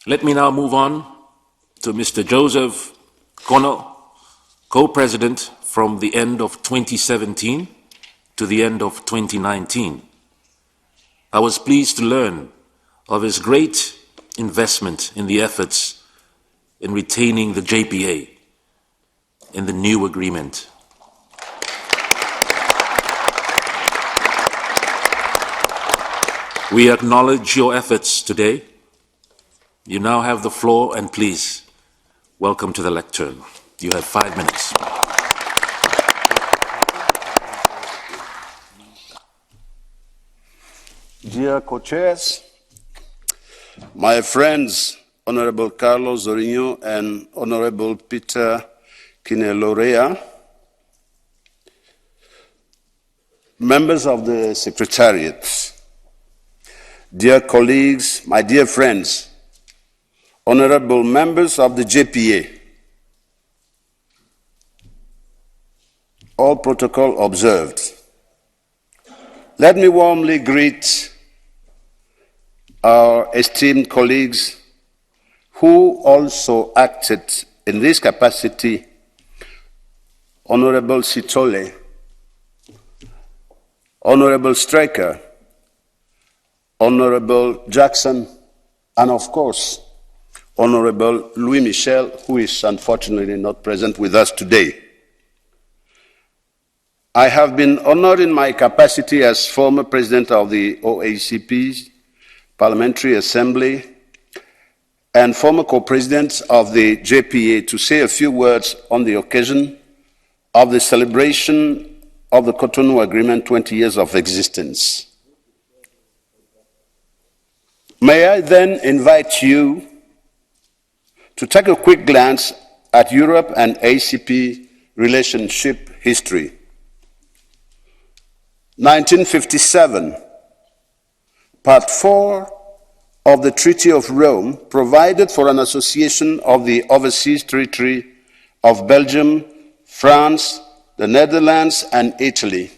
Let me now move on to Mr. Joseph Kono, co-president from the end of 2017 to the end of 2019. I was pleased to learn of his great investment in the efforts in retaining the JPA in the new agreement. We acknowledge your efforts today. You now have the floor, and please, welcome to the lectern. You have 5 minutes. Dear co-chairs, my friends, Honorable Carlos Zorrinho and Honorable Peter Kinelorea, members of the Secretariat, dear colleagues, my dear friends, honorable members of the JPA, all protocol observed. Let me warmly greet our esteemed colleagues who also acted in this capacity, Honorable Sitole, Honorable Stryker, Honorable Jackson, and of course, Honorable Louis Michel, who is unfortunately not present with us today. I have been honored in my capacity as former president of the OACP Parliamentary Assembly and former co-president of the JPA to say a few words on the occasion of the celebration of the Cotonou Agreement 20 years of existence. May I then invite you to take a quick glance at Europe and ACP relationship history. 1957, Part 4 of the Treaty of Rome provided for an association of the overseas territory of Belgium, France, the Netherlands, and Italy.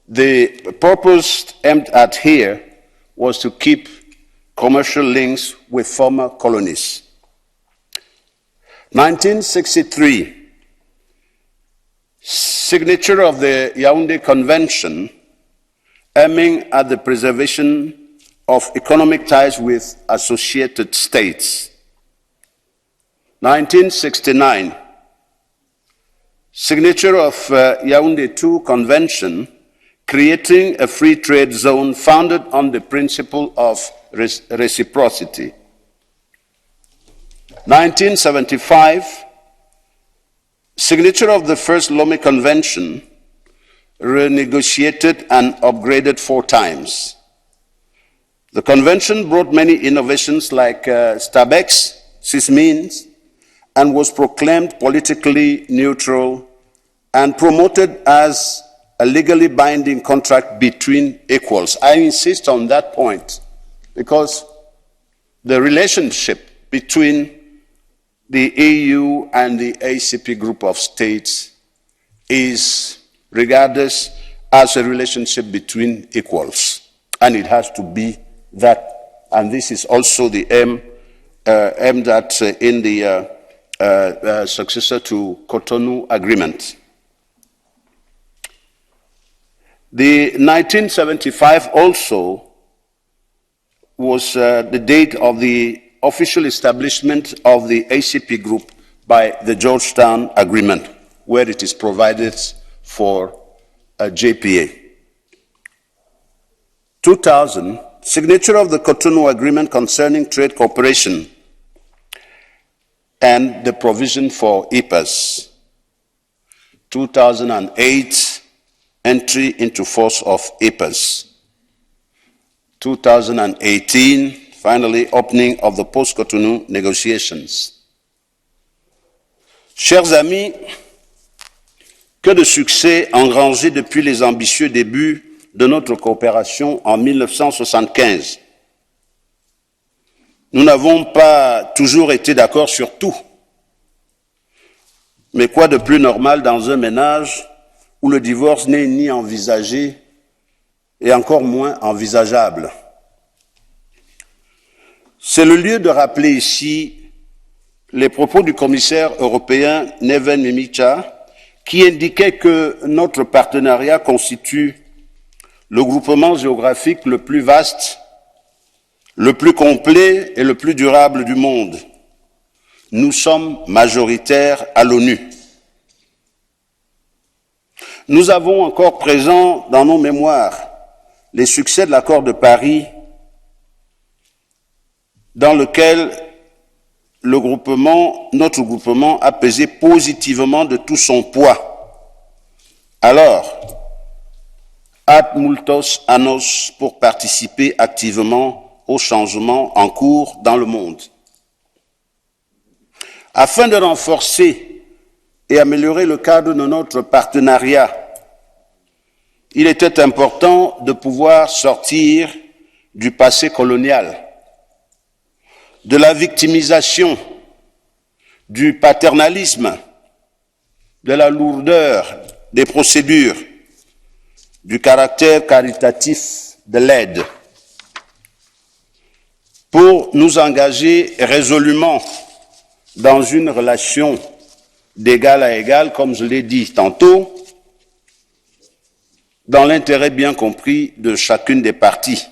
The purpose aimed at here was to keep commercial links with former colonies. 1963, signature of the Yaoundé Convention, aiming at the preservation of economic ties with associated states. 1969, signature of Yaoundé II Convention, creating a free trade zone founded on the principle of reciprocity. 1975, signature of the first Lomé Convention, renegotiated and upgraded 4 times. The convention brought many innovations like STABEX, CISMINS, and was proclaimed politically neutral and promoted as a legally binding contract between equals. I insist on that point because the relationship between the EU and the ACP group of states is regarded as a relationship between equals, and it has to be that. And this is also the aim aimed at in the successor to Cotonou Agreement. The 1975 also was the date of the official establishment of the ACP group by the Georgetown Agreement, where it is provided for a JPA. 2000, signature of the Cotonou Agreement concerning trade cooperation and the provision for EPAs. 2008, entry into force of EPAs. 2018, finally, opening of the post-Cotonou negotiations. Chers amis, que de succès engrangés depuis les ambitieux débuts de notre coopération en 1975. Nous n'avons pas toujours été d'accord sur tout. Mais quoi de plus normal dans un ménage où le divorce n'est ni envisagé et encore moins envisageable. C'est le lieu de rappeler ici les propos du commissaire européen Neven Mimica, qui indiquait que notre partenariat constitue le groupement géographique le plus vaste, le plus complet et le plus durable du monde. Nous sommes majoritaires à l'ONU. Nous avons encore présent dans nos mémoires les succès de l'accord de Paris, dans lequel notre groupement a pesé positivement de tout son poids. Alors, ad multos annos pour participer activement aux changements en cours dans le monde. Afin de renforcer et améliorer le cadre de notre partenariat, il était important de pouvoir sortir du passé colonial, de la victimisation, du paternalisme, de la lourdeur des procédures, du caractère caritatif de l'aide, pour nous engager résolument dans une relation d'égal à égal, comme je l'ai dit tantôt, dans l'intérêt bien compris de chacune des parties,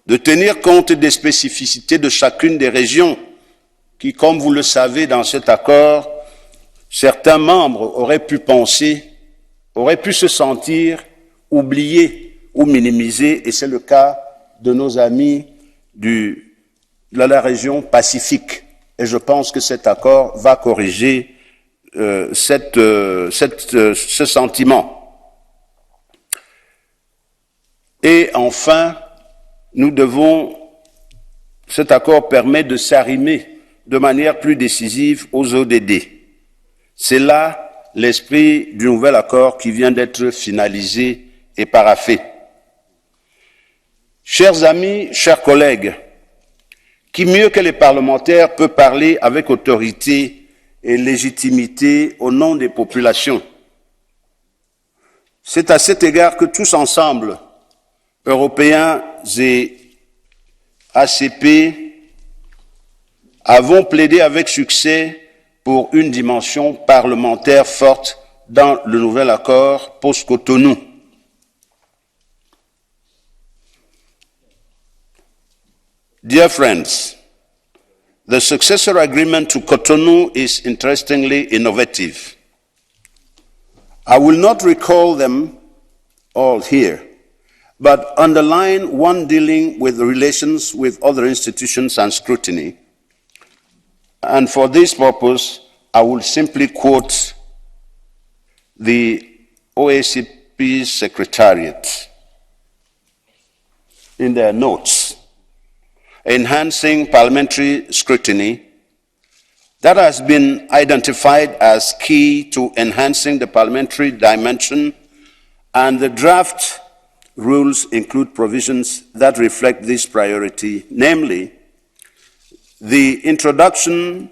de tenir compte des spécificités de chacune des régions qui, comme vous le savez dans cet accord, certains membres auraient pu se sentir oubliés ou minimisés, et c'est le cas de nos amis de la région Pacifique. Et je pense que cet accord va corriger ce sentiment. Et enfin, cet accord permet de s'arrimer de manière plus décisive aux ODD. C'est là l'esprit du nouvel accord qui vient d'être finalisé et paraphé. Chers amis, chers collègues, qui mieux que les parlementaires peut parler avec autorité et légitimité au nom des populations? C'est à cet égard que tous ensemble, Européens et ACP, avons plaidé avec succès pour une dimension parlementaire forte dans le nouvel accord post-Cotonou. Dear friends, the successor agreement to Cotonou is interestingly innovative. I will not recall them all here, but underline one dealing with relations with other institutions and scrutiny. And for this purpose, I will simply quote the OACP's Secretariat in their notes. Enhancing parliamentary scrutiny, that has been identified as key to enhancing the parliamentary dimension, and the draft rules include provisions that reflect this priority, namely the introduction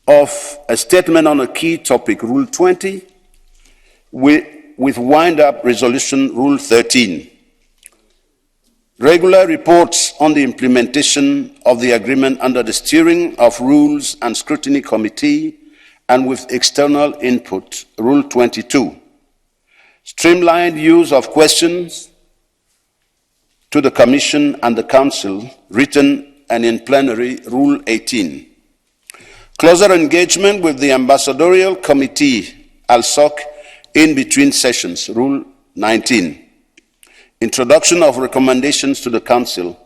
of a statement on a key topic, Rule 20, with wind-up resolution, Rule 13. Regular reports on the implementation of the agreement under the steering of Rules and Scrutiny Committee and with external input, Rule 22. Streamlined use of questions to the Commission and the Council, written and in plenary, Rule 18. Closer engagement with the Ambassadorial Committee, ALSOC, in between sessions, Rule 19. Introduction of recommendations to the Council,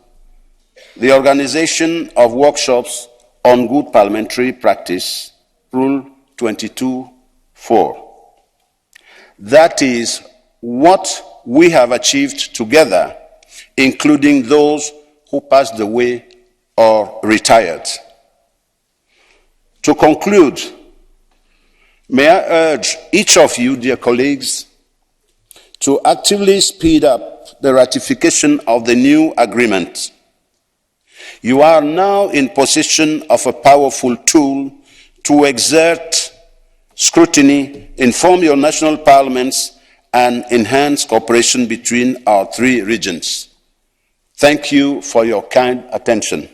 the organization of workshops on good parliamentary practice, Rule 22(4). That is what we have achieved together, including those who passed away or retired. To conclude, may I urge each of you, dear colleagues, to actively speed up the ratification of the new agreement. You are now in possession of a powerful tool to exert scrutiny, inform your national parliaments, and enhance cooperation between our three regions. Thank you for your kind attention.